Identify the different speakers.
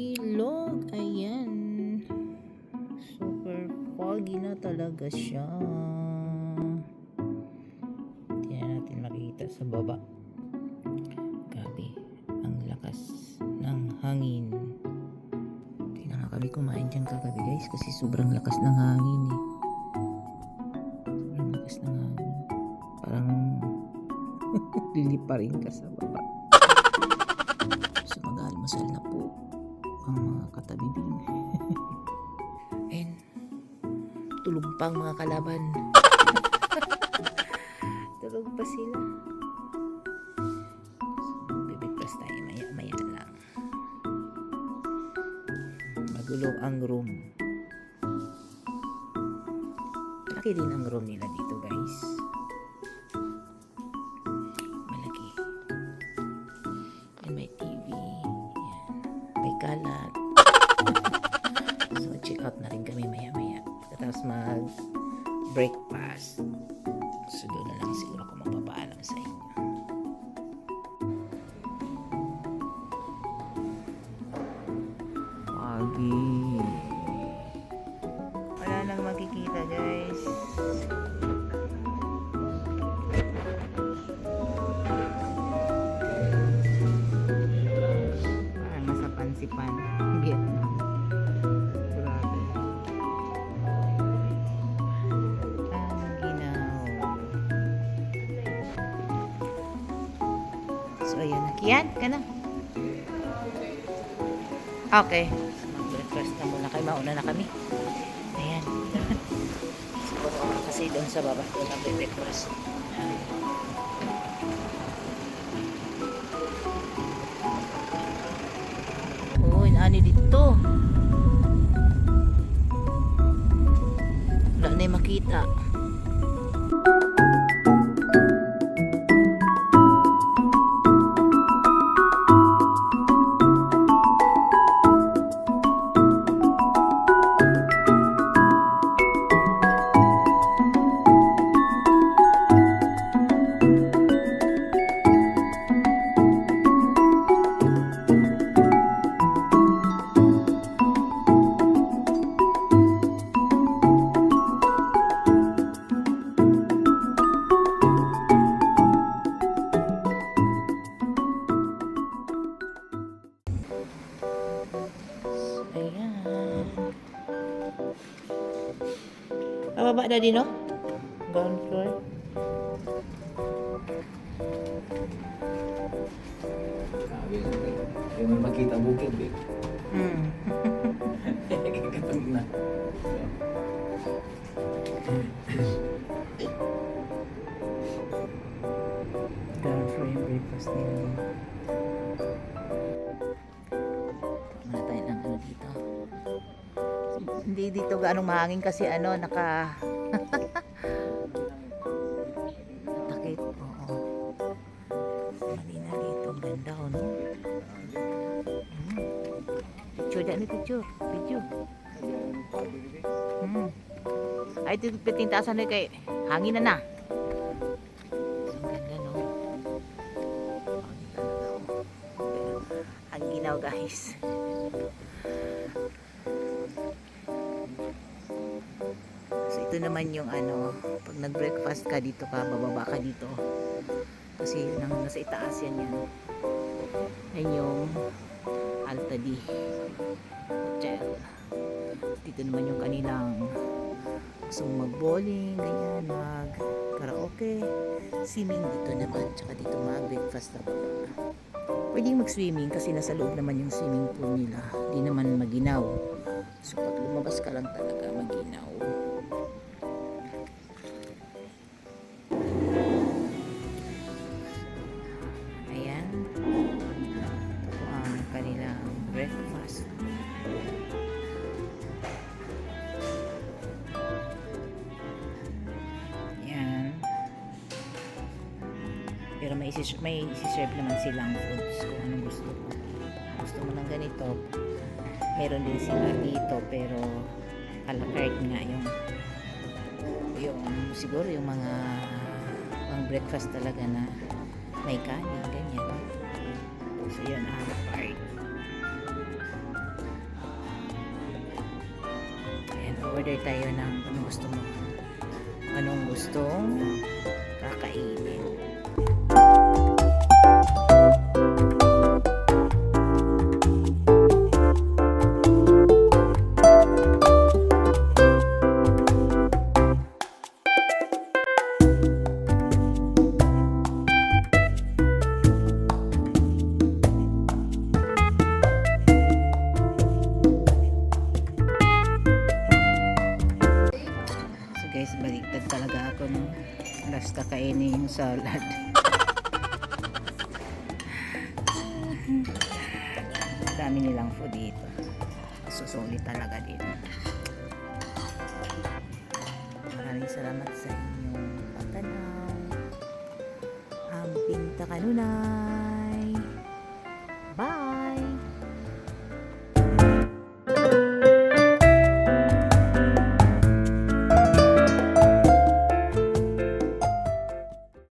Speaker 1: ilog. Ayan. Super foggy na talaga siya. Hindi na natin makikita sa baba. Grabe. Ang lakas ng hangin. Hindi na nga kami kumain dyan kagabi guys kasi sobrang lakas ng hangin eh. Sobrang lakas ng hangin. Parang liliparin ka sa baba. So mag-almusal na po ang mga katabibing. And tulog pa ang mga kalaban. Tulog pa sila. So bibigpas tayo maya lang. Magulo ang room. Laki din ang room nila dito guys. Malaki. And may TV. Yan. May kalat. So check out na rin kami maya. Tapos mag breakfast. So doon na lang siguro ako magpapaalam sa inyo. Pagi. Wala nang makikita guys. Parang nasa pansipan. Vietnam. Grabe. Ang ginaw. So ayan na. Kian, ka na. Okay. Mag-breakfast na muna kayo. Mauna na kami. Ayan. Kasi doon sa baba. Doon ang breakfast. Oo, inaani dito. Wala na yung makita. Ayan. Pababa na din, no? Ground floor.
Speaker 2: Yung may makita bukid eh. Katong na.
Speaker 1: Ground floor yung breakfast nila. Muna tayo ng ano dito. Hindi dito gaanong mahangin kasi ano, naka takip. Oo. Malina dito. Ang ganda ko, no? Picture dyan, picture. Video. Ay, ito pitintasan na kay hangin na na. Ang ganda, no? Ang ginaw, guys. So, ito naman yung ano, pag nag-breakfast ka dito ka, bababa ka dito. Kasi nasa itaas yan. Yan yung Altadi Hotel. Dito naman yung kanilang gusto mag-bowling, ganyan, mag-karaoke, swimming dito naman, tsaka dito mag-breakfast na baba. Pwedeng mag-swimming kasi nasa loob naman yung swimming pool nila. Di naman maginaw. So pag lumabas ka lang talaga maginaw. Ayan. Ito ang kanilang breakfast. Ayan. Pero may isi-serve naman silang foods kung anong gusto mo. Gusto mo ng ganito, meron din sila dito pero a la carte nga yung siguro yung mga pang breakfast talaga na may kanin, ganyan. So yun, a la carte. order tayo ng anong gusto mo. Anong gustong kakainin. So guys, baliktad talaga ako no. Basta kainin yung salad. Dami nilang food dito. Susulit talaga dito. Maraming salamat sa inyong pagtanaw. Amping takanunan.